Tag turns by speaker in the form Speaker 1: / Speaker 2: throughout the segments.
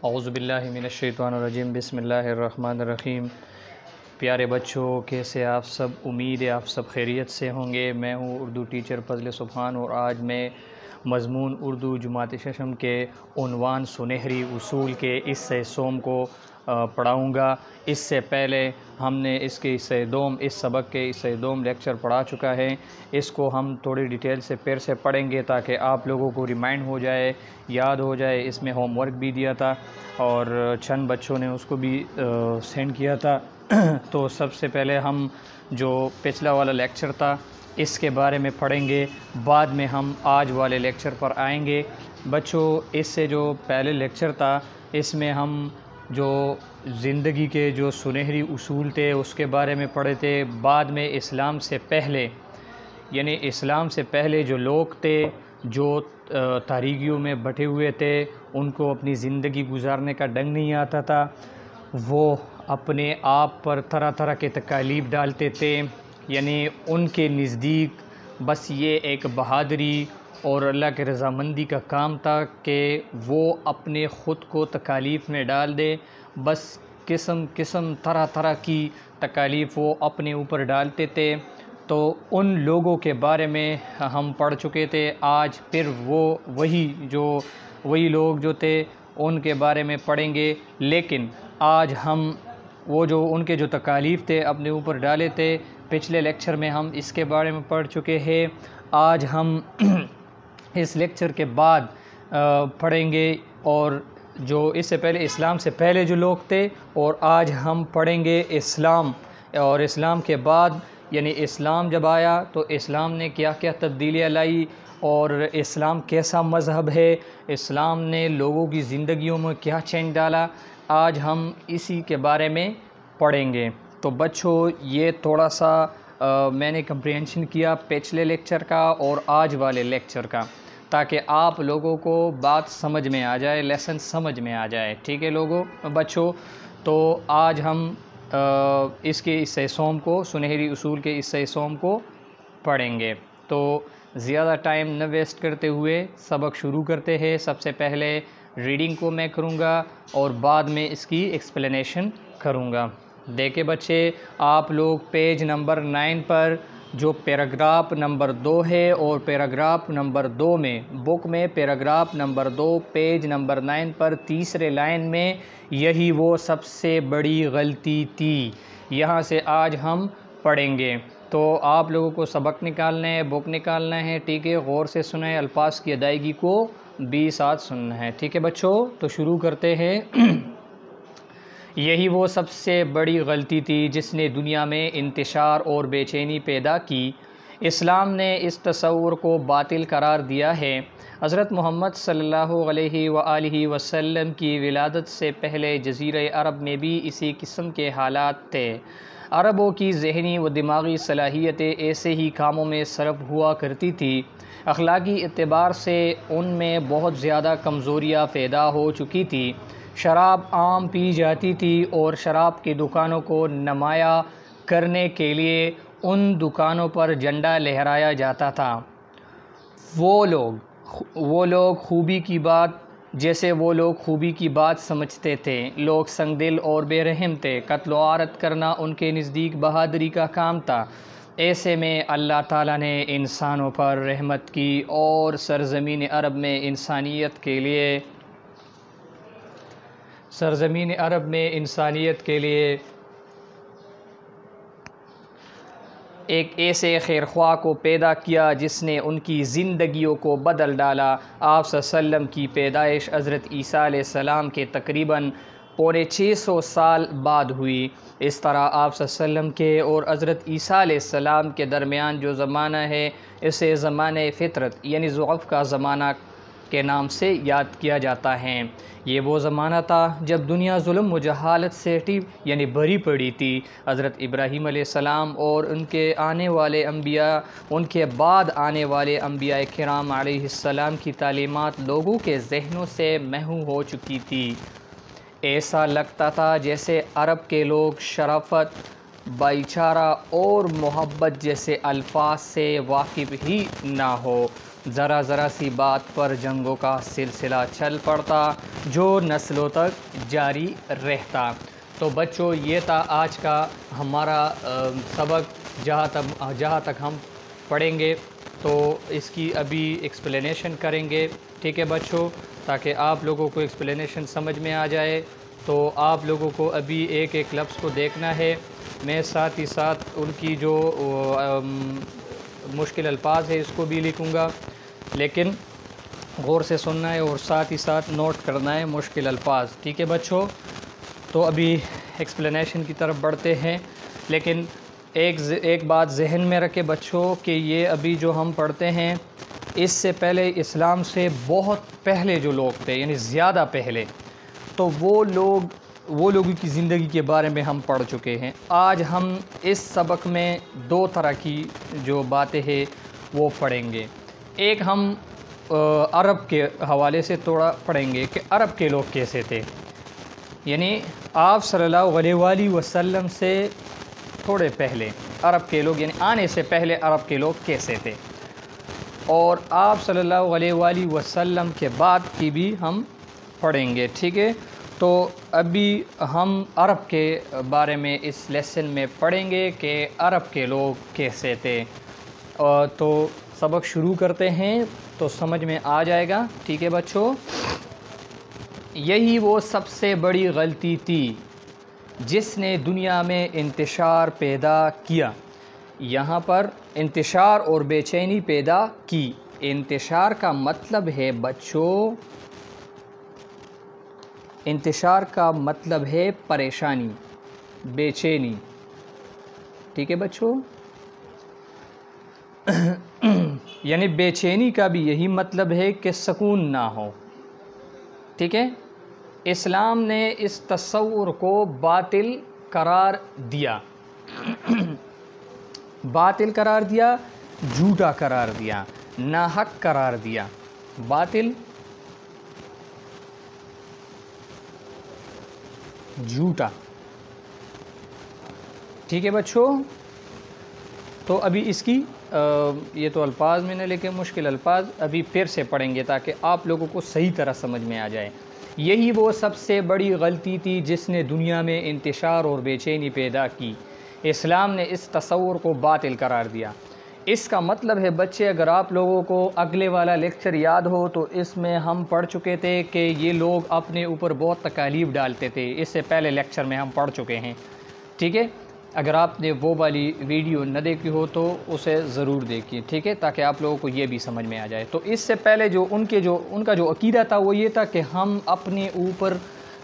Speaker 1: اعوذ باللہ من الشیطان الرجیم، بسم اللہ الرحمن الرحیم۔ پیارے بچوں، کیسے آپ سب؟ امید ہے آپ سب خیریت سے ہوں گے۔ میں ہوں اردو ٹیچر فضل سبحان، اور آج میں مضمون اردو جماعت ششم کے عنوان سنہری اصول کے حصہ سوم کو پڑھاؤں گا۔ اس سے پہلے ہم نے اس سبق کے حصہ دوم لیکچر پڑھا چکا ہے۔ اس کو ہم تھوڑی ڈیٹیل سے پھر سے پڑھیں گے تاکہ آپ لوگوں کو ریمائنڈ ہو جائے، یاد ہو جائے۔ اس میں ہوم ورک بھی دیا تھا اور چند بچوں نے اس کو بھی سینڈ کیا تھا۔ تو سب سے پہلے ہم جو پچھلا والا لیکچر تھا اس کے بارے میں پڑھیں گے، بعد میں ہم آج والے لیکچر پر آئیں گے۔ بچوں، اس سے جو پہلے لیکچر تھا اس میں ہم جو زندگی کے جو سنہری اصول تھے اس کے بارے میں پڑھے تھے۔ بعد میں اسلام سے پہلے، یعنی اسلام سے پہلے جو لوگ تھے جو تاریکیوں میں بٹھے ہوئے تھے، ان کو اپنی زندگی گزارنے کا ڈنگ نہیں آتا تھا، وہ اپنے آپ پر طرح طرح کے تکالیف ڈالتے تھے۔ یعنی ان کے نزدیک بس یہ ایک بہادری اور اللہ کی رضامندی کا کام تھا کہ وہ اپنے خود کو تکالیف میں ڈال دے۔ بس قسم قسم طرح طرح کی تکالیف وہ اپنے اوپر ڈالتے تھے۔ تو ان لوگوں کے بارے میں ہم پڑھ چکے تھے۔ آج پھر وہی لوگ جو تھے ان کے بارے میں پڑھیں گے، لیکن آج ہم وہ جو ان کے جو تکالیف تھے اپنے اوپر ڈالے تھے، پچھلے لیکچر میں ہم اس کے بارے میں پڑھ چکے ہیں۔ آج ہم اس لیکچر کے بعد پڑھیں گے، اور جو اس سے پہلے اسلام سے پہلے جو لوگ تھے، اور آج ہم پڑھیں گے اسلام، اور اسلام کے بعد یعنی اسلام جب آیا تو اسلام نے کیا کیا تبدیلیاں لائی، اور اسلام کیسا مذہب ہے، اسلام نے لوگوں کی زندگیوں میں کیا چینج ڈالا۔ آج ہم اسی کے بارے میں پڑھیں گے۔ تو بچوں، یہ تھوڑا سا میں نے کمپریہنشن کیا پچھلے لیکچر کا اور آج والے لیکچر کا، تاکہ آپ لوگوں کو بات سمجھ میں آ جائے، لیسن سمجھ میں آ جائے۔ ٹھیک ہے بچوں؟ تو آج ہم اس کے حصہ سوم کو، سنہری اصول کے حصہ سوم کو پڑھیں گے۔ تو زیادہ ٹائم نہ ویسٹ کرتے ہوئے سبق شروع کرتے ہیں۔ سب سے پہلے ریڈنگ کو میں کروں گا اور بعد میں اس کی ایکسپلینیشن کروں گا۔ دیکھیں بچے، آپ لوگ پیج نمبر 9 پر جو پیراگراف نمبر 2 ہے، اور پیراگراف نمبر 2 میں بک میں پیراگراف نمبر 2 پیج نمبر 9 پر تیسرے لائن میں یہی وہ سب سے بڑی غلطی تھی، یہاں سے آج ہم پڑھیں گے۔ تو آپ لوگوں کو سبق نکالنا ہے، بک نکالنا ہے، ٹھیک ہے؟ غور سے سنیں، الفاظ کی ادائیگی کو بھی ساتھ سننا ہے، ٹھیک ہے بچوں؟ تو شروع کرتے ہیں۔ یہی وہ سب سے بڑی غلطی تھی جس نے دنیا میں انتشار اور بے چینی پیدا کی۔ اسلام نے اس تصور کو باطل قرار دیا ہے۔ حضرت محمد صلی اللہ علیہ وآلہ وسلم کی ولادت سے پہلے جزیرہ عرب میں بھی اسی قسم کے حالات تھے۔ عربوں کی ذہنی و دماغی صلاحیتیں ایسے ہی کاموں میں صرف ہوا کرتی تھی۔ اخلاقی اعتبار سے ان میں بہت زیادہ کمزوریاں پیدا ہو چکی تھی۔ شراب عام پی جاتی تھی، اور شراب کی دکانوں کو نمایاں کرنے کے لیے ان دکانوں پر جھنڈا لہرایا جاتا تھا۔ وہ لوگ خوبی کی بات سمجھتے تھے۔ لوگ سنگ دل اور بے رحم تھے۔ قتل و غارت کرنا ان کے نزدیک بہادری کا کام تھا۔ ایسے میں اللہ تعالیٰ نے انسانوں پر رحمت کی اور سرزمین عرب میں انسانیت کے لیے ایک ایسے خیرخواہ کو پیدا کیا جس نے ان کی زندگیوں کو بدل ڈالا۔ آپ صلی اللہ علیہ وسلم کی پیدائش حضرت عیسیٰ علیہ السلام کے تقریباً 650 سال بعد ہوئی۔ اس طرح آپ صلی اللہ علیہ وسلم کے اور حضرت عیسیٰ علیہ السلام کے درمیان جو زمانہ ہے، اسے زمانہ فطرت یعنی ضعف کا زمانہ کے نام سے یاد کیا جاتا ہے۔ یہ وہ زمانہ تھا جب دنیا ظلم و جہالت سے یعنی بھری پڑی تھی۔ حضرت ابراہیم علیہ السلام اور ان کے بعد آنے والے انبیاء کرام علیہ السلام کی تعلیمات لوگوں کے ذہنوں سے محو ہو چکی تھی۔ ایسا لگتا تھا جیسے عرب کے لوگ شرافت، بھائی چارہ اور محبت جیسے الفاظ سے واقف ہی نہ ہو۔ ذرا ذرا سی بات پر جنگوں کا سلسلہ چل پڑتا جو نسلوں تک جاری رہتا۔ تو بچوں یہ تھا آج کا ہمارا سبق، جہاں تک ہم پڑھیں گے تو اس کی ابھی ایکسپلینیشن کریں گے، ٹھیک ہے بچوں، تاکہ آپ لوگوں کو ایکسپلینیشن سمجھ میں آ جائے۔ تو آپ لوگوں کو ابھی ایک ایک لفظ کو دیکھنا ہے، میں ساتھ ہی ساتھ ان کی جو مشکل الفاظ ہے اس کو بھی لکھوں گا، لیکن غور سے سننا ہے اور ساتھ ہی ساتھ نوٹ کرنا ہے مشکل الفاظ، ٹھیک ہے بچوں۔ تو ابھی ایکسپلینیشن کی طرف بڑھتے ہیں، لیکن ایک بات ذہن میں رکھے بچوں کہ یہ ابھی جو ہم پڑھتے ہیں اس سے پہلے اسلام سے بہت پہلے جو لوگ تھے، یعنی زیادہ پہلے، تو وہ لوگوں کی زندگی کے بارے میں ہم پڑھ چکے ہیں۔ آج ہم اس سبق میں دو طرح کی جو باتیں ہیں وہ پڑھیں گے۔ ایک ہم عرب کے حوالے سے تھوڑا پڑھیں گے کہ عرب کے لوگ کیسے تھے، یعنی آپ صلی اللہ علیہ وآلہ وسلم سے تھوڑے پہلے عرب کے لوگ، یعنی آنے سے پہلے عرب کے لوگ کیسے تھے، اور آپ صلی اللہ علیہ وآلہ وسلم کے بعد کی بھی ہم پڑھیں گے، ٹھیک ہے۔ تو ابھی ہم عرب کے بارے میں اس لیسن میں پڑھیں گے کہ عرب کے لوگ کیسے تھے، تو سبق شروع کرتے ہیں تو سمجھ میں آ جائے گا، ٹھیک ہے بچوں۔ یہی وہ سب سے بڑی غلطی تھی جس نے دنیا میں انتشار پیدا کیا۔ یہاں پر انتشار اور بے چینی پیدا کی۔ انتشار کا مطلب ہے بچوں، انتشار کا مطلب ہے پریشانی، بے چینی، ٹھیک ہے بچوں۔ یعنی بے چینی کا بھی یہی مطلب ہے کہ سکون نہ ہو، ٹھیک ہے۔ اسلام نے اس تصور کو باطل قرار دیا، باطل قرار دیا، جھوٹا قرار دیا، ناحق قرار دیا، باطل، جھوٹا، ٹھیک ہے بچوں۔ تو ابھی اس کی یہ تو الفاظ میں نے لکھے مشکل الفاظ، ابھی پھر سے پڑھیں گے تاکہ آپ لوگوں کو صحیح طرح سمجھ میں آ جائے۔ یہی وہ سب سے بڑی غلطی تھی جس نے دنیا میں انتشار اور بے چینی پیدا کی۔ اسلام نے اس تصور کو باطل قرار دیا۔ اس کا مطلب ہے بچے، اگر آپ لوگوں کو اگلے والا لیکچر یاد ہو تو اس میں ہم پڑھ چکے تھے کہ یہ لوگ اپنے اوپر بہت تکالیف ڈالتے تھے، اس سے پہلے لیکچر میں ہم پڑھ چکے ہیں، ٹھیک ہے۔ اگر آپ نے وہ والی ویڈیو نہ دیکھی ہو تو اسے ضرور دیکھیے، ٹھیک ہے، تاکہ آپ لوگوں کو یہ بھی سمجھ میں آ جائے۔ تو اس سے پہلے جو ان کا جو عقیدہ تھا وہ یہ تھا کہ ہم اپنے اوپر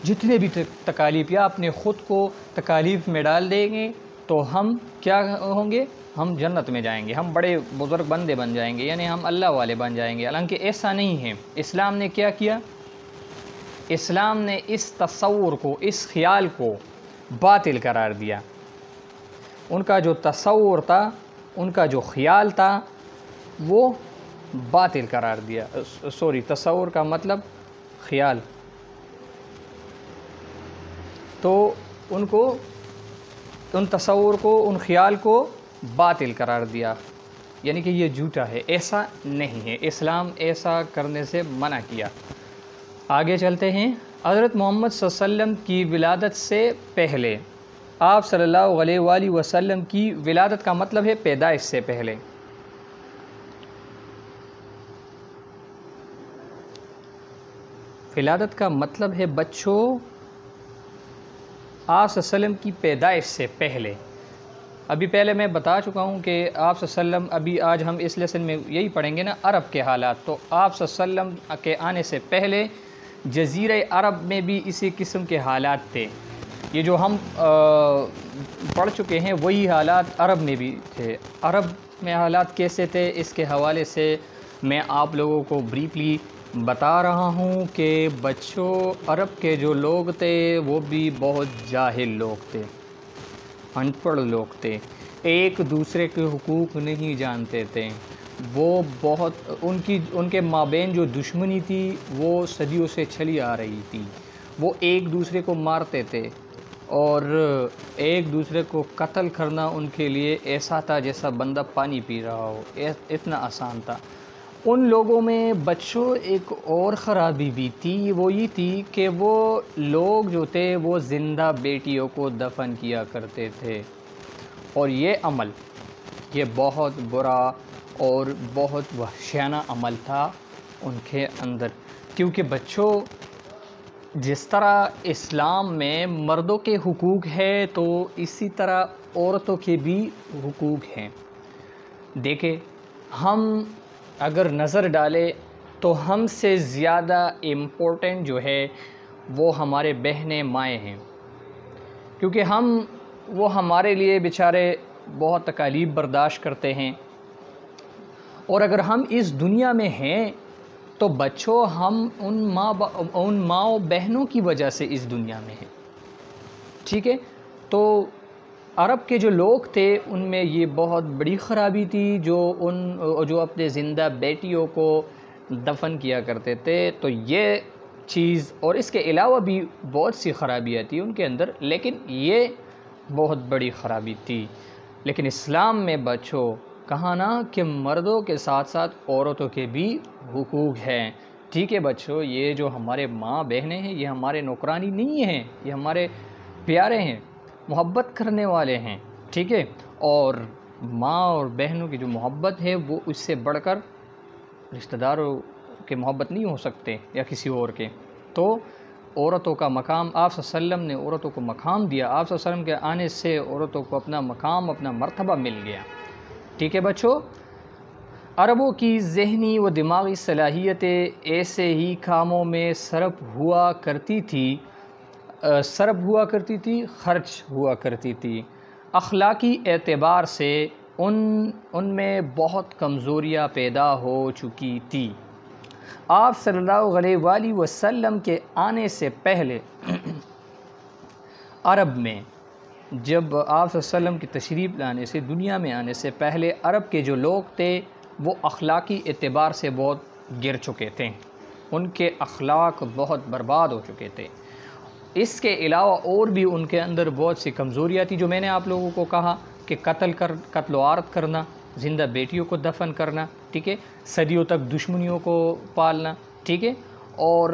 Speaker 1: جتنے بھی تکالیف یا اپنے خود کو تکالیف میں ڈال دیں گے تو ہم کیا ہوں گے، ہم جنت میں جائیں گے، ہم بڑے بزرگ بندے بن جائیں گے، یعنی ہم اللہ والے بن جائیں گے۔ حالانکہ ایسا نہیں ہے۔ اسلام نے کیا کیا؟ اسلام نے اس تصور کو، اس خیال کو باطل قرار دیا۔ ان کا جو تصور تھا، ان کا جو خیال تھا وہ باطل قرار دیا۔ تصور کا مطلب خیال، تو ان تصور کو، ان خیال کو باطل قرار دیا، یعنی کہ یہ جھوٹا ہے، ایسا نہیں ہے، اسلام ایسا کرنے سے منع کیا۔ آگے چلتے ہیں۔ حضرت محمد صلی اللہ علیہ وسلم کی ولادت سے پہلے، آپ صلی اللہ علیہ وآلہ وسلم کی ولادت کا مطلب ہے پیدائش سے پہلے، ولادت کا مطلب ہے بچوں آپ صلی اللہ علیہ وسلم کی پیدائش سے پہلے۔ ابھی پہلے میں بتا چکا ہوں کہ آپ صلی اللہ علیہ وسلم، ابھی آج ہم اس لیسن میں یہی پڑھیں گے نا، عرب کے حالات۔ تو آپ صلی اللہ علیہ وسلم کے آنے سے پہلے جزیرہ عرب میں بھی اسی قسم کے حالات تھے۔ یہ جو ہم پڑھ چکے ہیں وہی حالات عرب میں بھی تھے۔ عرب میں حالات کیسے تھے اس کے حوالے سے میں آپ لوگوں کو بریفلی بتا رہا ہوں کہ بچوں، عرب کے جو لوگ تھے وہ بھی بہت جاہل لوگ تھے، ان پڑھ لوگ تھے، ایک دوسرے کے حقوق نہیں جانتے تھے۔ وہ بہت ان کے مابین جو دشمنی تھی وہ صدیوں سے چلی آ رہی تھی۔ وہ ایک دوسرے کو مارتے تھے اور ایک دوسرے کو قتل کرنا ان کے لیے ایسا تھا جیسا بندہ پانی پی رہا ہو، اتنا آسان تھا۔ ان لوگوں میں بچوں ایک اور خرابی بھی تھی، وہ یہ تھی کہ وہ لوگ جو تھے وہ زندہ بیٹیوں کو دفن کیا کرتے تھے، اور یہ عمل یہ بہت برا اور بہت وحشیانہ عمل تھا ان کے اندر، کیونکہ بچوں جس طرح اسلام میں مردوں کے حقوق ہے تو اسی طرح عورتوں کے بھی حقوق ہیں۔ دیکھیں، ہم اگر نظر ڈالیں تو ہم سے زیادہ امپورٹنٹ جو ہے وہ ہمارے بہنیں مائیں ہیں، کیونکہ وہ ہمارے لیے بیچارے بہت تکالیف برداشت کرتے ہیں، اور اگر ہم اس دنیا میں ہیں تو بچوں ہم ان ماں و بہنوں کی وجہ سے اس دنیا میں ہیں، ٹھیک ہے۔ تو عرب کے جو لوگ تھے ان میں یہ بہت بڑی خرابی تھی، جو اپنے زندہ بیٹیوں کو دفن کیا کرتے تھے۔ تو یہ چیز اور اس کے علاوہ بھی بہت سی خرابیاں تھیں ان کے اندر، لیکن یہ بہت بڑی خرابی تھی۔ لیکن اسلام میں بچوں کہا نا کہ مردوں کے ساتھ ساتھ عورتوں کے بھی حقوق ہیں، ٹھیک ہے بچوں۔ یہ جو ہمارے ماں بہنیں ہیں یہ ہمارے نوکرانی نہیں ہیں، یہ ہمارے پیارے ہیں، محبت کرنے والے ہیں، ٹھیک ہے۔ اور ماں اور بہنوں کی جو محبت ہے وہ اس سے بڑھ کر رشتہ داروں کے محبت نہیں ہو سکتے یا کسی اور کے۔ تو عورتوں کا مقام، آپ صلی اللہ علیہ وسلم نے عورتوں کو مقام دیا، آپ صلی اللہ علیہ وسلم کے آنے سے عورتوں کو اپنا مقام، اپنا مرتبہ مل گیا، ٹھیک ہے بچوں۔ عربوں کی ذہنی و دماغی صلاحیتیں ایسے ہی کاموں میں صرف ہوا کرتی تھی، خرچ ہوا کرتی تھی۔ اخلاقی اعتبار سے ان میں بہت کمزوریاں پیدا ہو چکی تھی۔ آپ صلی اللہ علیہ وآلہ وسلم کے آنے سے پہلے عرب میں، جب آپ صلی اللہ علیہ وسلم کی تشریف لانے سے، دنیا میں آنے سے پہلے عرب کے جو لوگ تھے وہ اخلاقی اعتبار سے بہت گر چکے تھے، ان کے اخلاق بہت برباد ہو چکے تھے۔ اس کے علاوہ اور بھی ان کے اندر بہت سی کمزوریاں تھیں، جو میں نے آپ لوگوں کو کہا کہ قتل و غارت کرنا، زندہ بیٹیوں کو دفن کرنا، ٹھیک ہے، صدیوں تک دشمنیوں کو پالنا، ٹھیک ہے، اور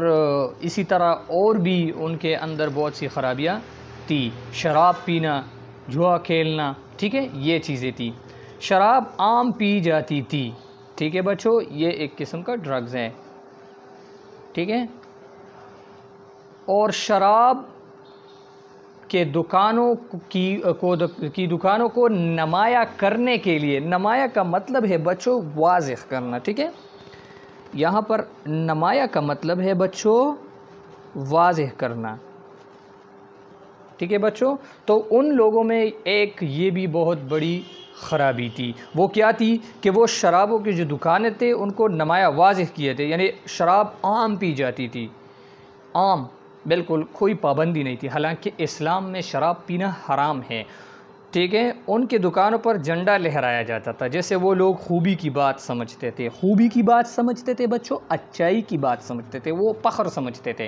Speaker 1: اسی طرح اور بھی ان کے اندر بہت سی خرابیاں تھی، شراب پینا، جوا کھیلنا، ٹھیک ہے، یہ چیزیں تھیں۔ شراب عام پی جاتی تھی، ٹھیک ہے بچوں، یہ ایک قسم کا ڈرگز ہے، ٹھیک ہے۔ اور شراب کے دکانوں کو نمایاں کرنے کے لیے، نمایاں کا مطلب ہے بچوں واضح کرنا، ٹھیک ہے، یہاں پر نمایاں کا مطلب ہے بچوں واضح کرنا، ٹھیک ہے بچوں۔ تو ان لوگوں میں ایک یہ بھی بہت بڑی خرابی تھی، وہ کیا تھی کہ وہ شرابوں کی جو دکانیں تھے ان کو نمایاں واضح کیے تھے، یعنی شراب عام پی جاتی تھی، عام، بالکل کوئی پابندی نہیں تھی، حالانکہ اسلام میں شراب پینا حرام ہے، ٹھیک ہے۔ ان کی دکانوں پر جھنڈا لہرایا جاتا تھا، جیسے وہ لوگ خوبی کی بات سمجھتے تھے، خوبی کی بات سمجھتے تھے بچوں، اچائی کی بات سمجھتے تھے، وہ فخر سمجھتے تھے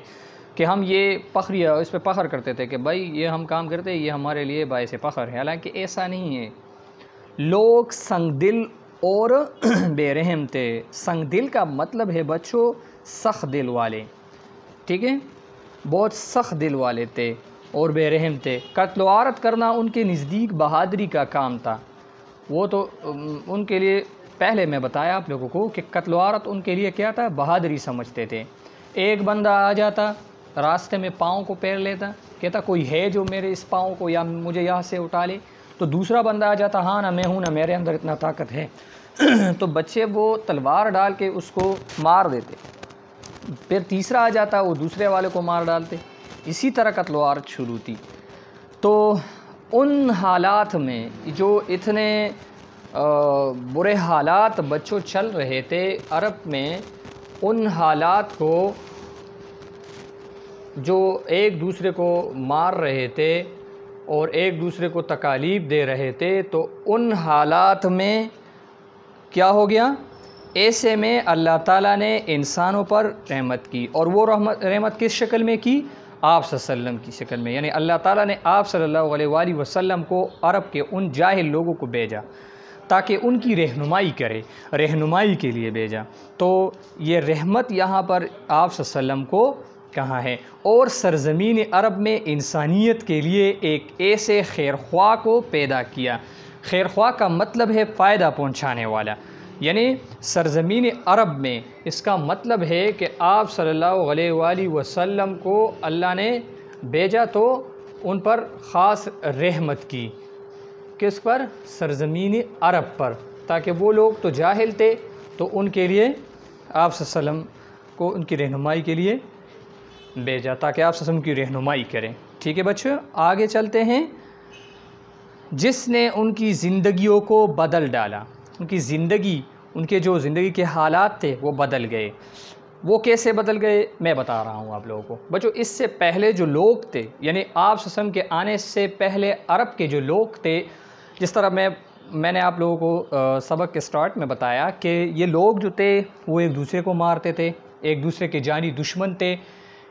Speaker 1: کہ ہم یہ فخریہ، اس پہ فخر کرتے تھے کہ بھائی یہ ہم کام کرتے ہیں، یہ ہمارے لیے باعث فخر ہے، حالانکہ ایسا نہیں ہے۔ لوگ سنگ دل اور بے رحم تھے۔ سنگ دل کا مطلب ہے بچوں سخت دل والے، ٹھیک ہے، بہت سخت دل والے تھے اور بے رحم تھے۔ قتل و غارت کرنا ان کے نزدیک بہادری کا کام تھا، وہ تو ان کے لیے، پہلے میں بتایا آپ لوگوں کو کہ قتل و غارت ان کے لیے کیا تھا، بہادری سمجھتے تھے۔ ایک بندہ آ جاتا راستے میں، پاؤں کو پیر لیتا، کہتا کوئی ہے جو میرے اس پاؤں کو یا مجھے یہاں سے اٹھا لے، تو دوسرا بندہ آ جاتا، ہاں نا میں ہوں نا، میرے اندر اتنا طاقت ہے، تو بچے وہ تلوار ڈال کے اس کو مار دیتے، پھر تیسرا آ جاتا وہ دوسرے والے کو مار ڈالتے، اسی طرح قتل و غارت شروع تھی۔ تو ان حالات میں جو اتنے برے حالات بچوں چل رہے تھے عرب میں، ان حالات کو جو ایک دوسرے کو مار رہے تھے اور ایک دوسرے کو تکالیف دے رہے تھے، تو ان حالات میں کیا ہو گیا، ایسے میں اللہ تعالیٰ نے انسانوں پر رحمت کی، اور وہ رحمت کس شکل میں کی، آپ صلی اللہ علیہ وسلم کی شکل میں، یعنی اللہ تعالیٰ نے آپ صلی اللہ علیہ وآلہ وسلم کو عرب کے ان جاہل لوگوں کو بھیجا تاکہ ان کی رہنمائی کرے، رہنمائی کے لیے بھیجا۔ تو یہ رحمت یہاں پر آپ صلی اللہ علیہ وسلم کو کہاں ہے، اور سرزمین عرب میں انسانیت کے لیے ایک ایسے خیر خواہ کو پیدا کیا۔ خیر خواہ کا مطلب ہے فائدہ پہنچانے والا، یعنی سرزمین عرب میں اس کا مطلب ہے کہ آپ صلی اللہ علیہ وآلہ وسلم کو اللہ نے بھیجا تو ان پر خاص رحمت کی۔ کس پر؟ سرزمین عرب پر، تاکہ وہ لوگ تو جاہل تھے، تو ان کے لیے آپ صلی اللہ علیہ وسلم کو ان کی رہنمائی کے لیے بھیجا، تاکہ آپ صلی اللہ علیہ وسلم کی رہنمائی کریں۔ ٹھیک ہے بچوں، آگے چلتے ہیں۔ جس نے ان کی زندگیوں کو بدل ڈالا، ان کی زندگی، ان کے جو زندگی کے حالات تھے وہ بدل گئے۔ وہ کیسے بدل گئے میں بتا رہا ہوں آپ لوگوں کو۔ بچوں اس سے پہلے جو لوگ تھے، یعنی آپ صلی اللہ علیہ وسلم کے آنے سے پہلے عرب کے جو لوگ تھے، جس طرح میں نے آپ لوگوں کو سبق کے سٹارٹ میں بتایا کہ یہ لوگ جو تھے وہ ایک دوسرے کو مارتے تھے، ایک دوسرے کے جانی دشمن تھے،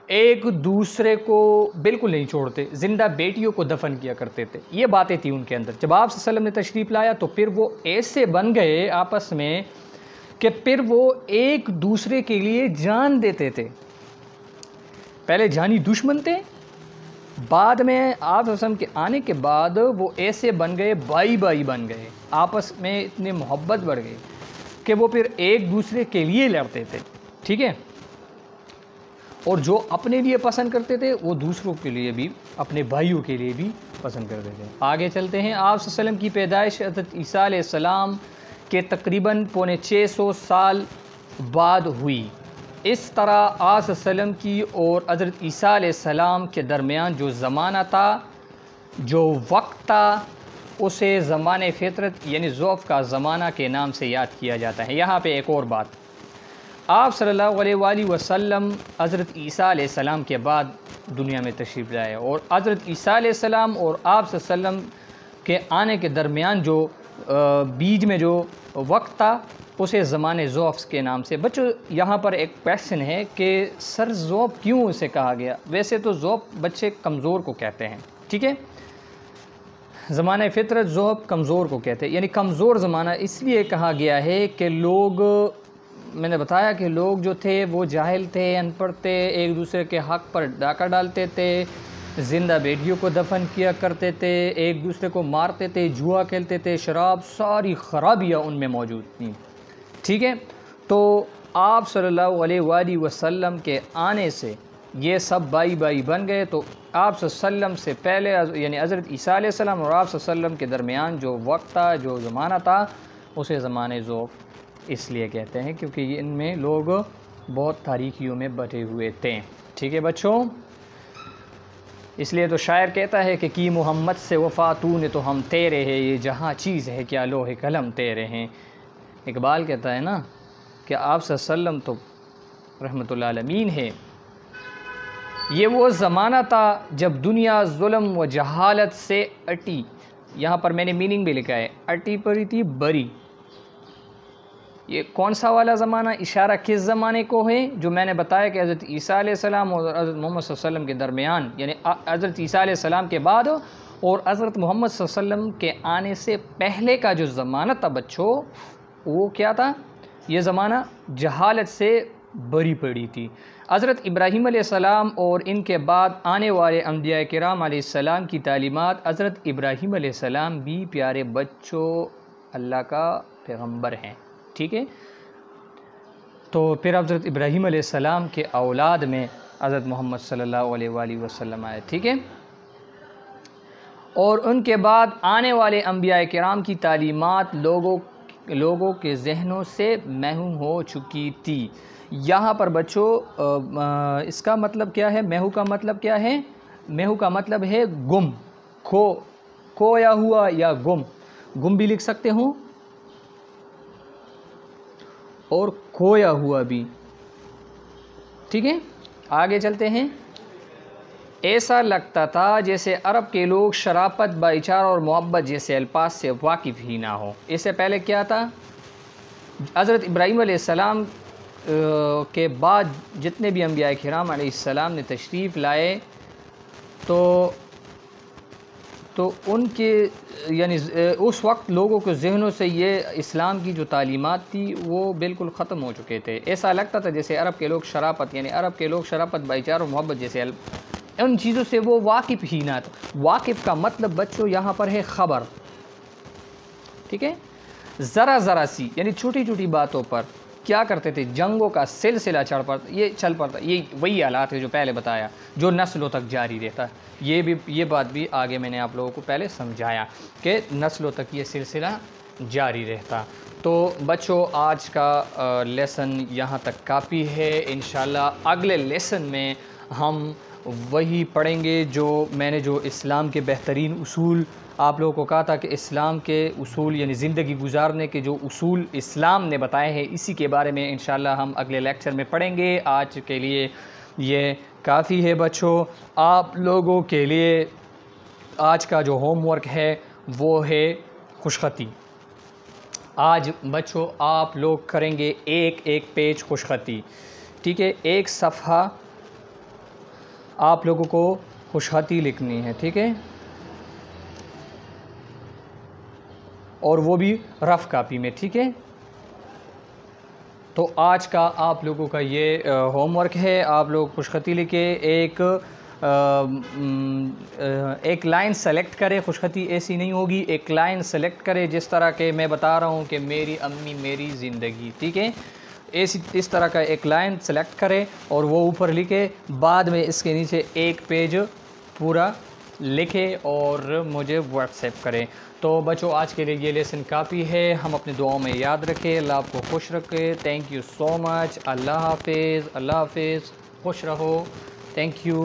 Speaker 1: ایک دوسرے کو بالکل نہیں چھوڑتے، زندہ بیٹیوں کو دفن کیا کرتے تھے، یہ باتیں تھیں ان کے اندر۔ جب آپ صلی اللہ علیہ وسلم نے تشریف لایا تو پھر وہ ایسے بن گئے آپس میں کہ پھر وہ ایک دوسرے کے لیے جان دیتے تھے۔ پہلے جانی دشمن تھے، بعد میں آپ صلی اللہ علیہ وسلم کے آنے کے بعد وہ ایسے بن گئے، بھائی بھائی بن گئے، آپس میں اتنے محبت بڑھ گئی کہ وہ پھر ایک دوسرے کے لیے لڑتے تھے۔ ٹھیک ہے، اور جو اپنے لیے پسند کرتے تھے وہ دوسروں کے لیے بھی، اپنے بھائیوں کے لیے بھی پسند کرتے تھے۔ آگے چلتے ہیں۔ آپ صلی اللہ علیہ وسلم کی پیدائش حضرت عیسیٰ علیہ السلام کے تقریباً 650 سال بعد ہوئی۔ اس طرح آپ صلی اللہ علیہ وسلم کی اور حضرت عیسیٰ علیہ السلام کے درمیان جو زمانہ تھا، جو وقت تھا، اسے زمانہ فطرت یعنی ضعف کا زمانہ کے نام سے یاد کیا جاتا ہے۔ یہاں پہ ایک اور بات، آپ صلی اللہ علیہ وآلہ وسلم حضرت عیسیٰ علیہ السلام کے بعد دنیا میں تشریف لائے، اور حضرت عیسیٰ علیہ السلام اور آپ صلی اللہ علیہ وسلم کے آنے کے درمیان جو بیچ میں جو وقت تھا اسے زمانے ضعف کے نام سے۔ بچوں یہاں پر ایک کویسچن ہے کہ سر ضعف کیوں اسے کہا گیا؟ ویسے تو ضعف بچے کمزور کو کہتے ہیں، ٹھیک ہے، زمانہ فطرت ضعف کمزور کو کہتے ہیں، یعنی کمزور زمانہ اس لیے کہا گیا ہے کہ لوگ، میں نے بتایا کہ لوگ جو تھے وہ جاہل تھے، ان پڑھ تھے، ایک دوسرے کے حق پر ڈاکہ ڈالتے تھے، زندہ بیٹیوں کو دفن کیا کرتے تھے، ایک دوسرے کو مارتے تھے، جوا کھیلتے تھے، شراب، ساری خرابیاں ان میں موجود تھیں۔ ٹھیک ہے، تو آپ صلی اللہ علیہ وآلہ وسلم کے آنے سے یہ سب بھائی بھائی بن گئے۔ تو آپ صلی اللہ علیہ وسلم سے پہلے یعنی حضرت عیسیٰ علیہ السلام اور آپ صلی اللہ علیہ وسلم کے درمیان جو وقت تھا، جو زمانہ تھا، اسے زمانے ضعف اس لیے کہتے ہیں کیونکہ ان میں لوگ بہت تاریکیوں میں بٹے ہوئے تھے۔ ٹھیک ہے بچوں، اس لیے تو شاعر کہتا ہے کہ کی محمد سے وفا تو نے تو ہم تیرے ہیں، یہ جہاں چیز ہے کیا لوح قلم تیرے ہیں۔ اقبال کہتا ہے نا کہ آپ صلی اللہ علیہ وسلم تو رحمت اللہ عالمین ہے۔ یہ وہ زمانہ تھا جب دنیا ظلم و جہالت سے اٹی، یہاں پر میں نے میننگ بھی لکھا ہے، اٹی پڑی تھی بری۔ یہ کون سا والا زمانہ اشارہ کس زمانے کو ہے؟ جو میں نے بتایا کہ حضرت عیسیٰ علیہ السلام اور حضرت محمد صلی اللہ علیہ وسلم کے درمیان، یعنی حضرت عیسیٰ علیہ السلام کے بعد اور حضرت محمد صلی اللہ علیہ وسلم کے آنے سے پہلے کا جو زمانہ تھا بچوں، وہ کیا تھا؟ یہ زمانہ جہالت سے بری پڑی تھی۔ حضرت ابراہیم علیہ السلام اور ان کے بعد آنے والے انبیاء کرام علیہ السلام کی تعلیمات، حضرت ابراہیم علیہ السلام بھی پیارے بچوں اللہ کا پیغمبر ہیں، ٹھیک ہے۔ تو پھر حضرت ابراہیم علیہ السلام کے اولاد میں حضرت محمد صلی اللہ علیہ وآلہ وسلم آئے، ٹھیک ہے، اور ان کے بعد آنے والے انبیاء کرام کی تعلیمات لوگوں کے ذہنوں سے محو ہو چکی تھی۔ یہاں پر بچوں اس کا مطلب کیا ہے؟ محو کا مطلب کیا ہے؟ محو کا مطلب ہے گم، کھویا ہوا یا گم بھی لکھ سکتے ہوں اور کھویا ہوا بھی، ٹھیک ہے۔ آگے چلتے ہیں۔ ایسا لگتا تھا جیسے عرب کے لوگ شرافت، بھائی چارہ اور محبت جیسے الفاظ سے واقف ہی نہ ہو۔ اس سے پہلے کیا تھا؟ حضرت ابراہیم علیہ السلام کے بعد جتنے بھی انبیاء کرام علیہ السلام نے تشریف لائے تو تو ان کے یعنی اس وقت لوگوں کے ذہنوں سے یہ اسلام کی جو تعلیمات تھی وہ بالکل ختم ہو چکے تھے. ایسا لگتا تھا جیسے عرب کے لوگ شرافت یعنی عرب کے لوگ شرافت بھائی چارہ اور محبت جیسے ان چیزوں سے وہ واقف ہی نہ تھا. واقف کا مطلب بچوں یہاں پر ہے خبر, ٹھیک ہے, ذرا سی یعنی چھوٹی چھوٹی باتوں پر کیا کرتے تھے, جنگوں کا سلسلہ چل پڑتا. یہ وہی حالات ہے جو پہلے بتایا, جو نسلوں تک جاری رہتا ہے. یہ بات بھی آگے میں نے آپ لوگوں کو پہلے سمجھایا کہ نسلوں تک یہ سلسلہ جاری رہتا. تو بچوں آج کا لیسن یہاں تک کافی ہے. انشاءاللہ اگلے لیسن میں ہم وہی پڑھیں گے جو میں نے جو اسلام کے بہترین اصول آپ لوگوں کو کہا تھا کہ اسلام کے اصول یعنی زندگی گزارنے کے جو اصول اسلام نے بتائے ہیں, اسی کے بارے میں انشاءاللہ ہم اگلے لیکچر میں پڑھیں گے. آج کے لیے یہ کافی ہے بچوں. آپ لوگوں کے لیے آج کا جو ہوم ورک ہے وہ ہے خوشخطی. آج بچوں آپ لوگ کریں گے ایک پیج خوشخطی, ٹھیک ہے, ایک صفحہ آپ لوگوں کو خوشخطی لکھنی ہے, ٹھیک ہے, اور وہ بھی رف کاپی میں, ٹھیک ہے. تو آج کا آپ لوگوں کا یہ ہوم ورک ہے. آپ لوگ خوشخطی لکھے, ایک لائن سلیکٹ کرے. خوشخطی ایسی نہیں ہوگی, ایک لائن سلیکٹ کرے جس طرح کہ میں بتا رہا ہوں کہ میری امی میری زندگی, ٹھیک ہے, اس طرح کا ایک لائن سلیکٹ کرے اور وہ اوپر لکھے. بعد میں اس کے نیچے ایک پیج پورا لکھے اور مجھے واٹس ایپ کرے. تو بچوں آج کے لیے یہ لیسن کافی ہے. ہم اپنے دعاؤں میں یاد رکھیں. اللہ آپ کو خوش رکھے. تھینک یو سو مچ. اللہ حافظ. خوش رہو. Thank you.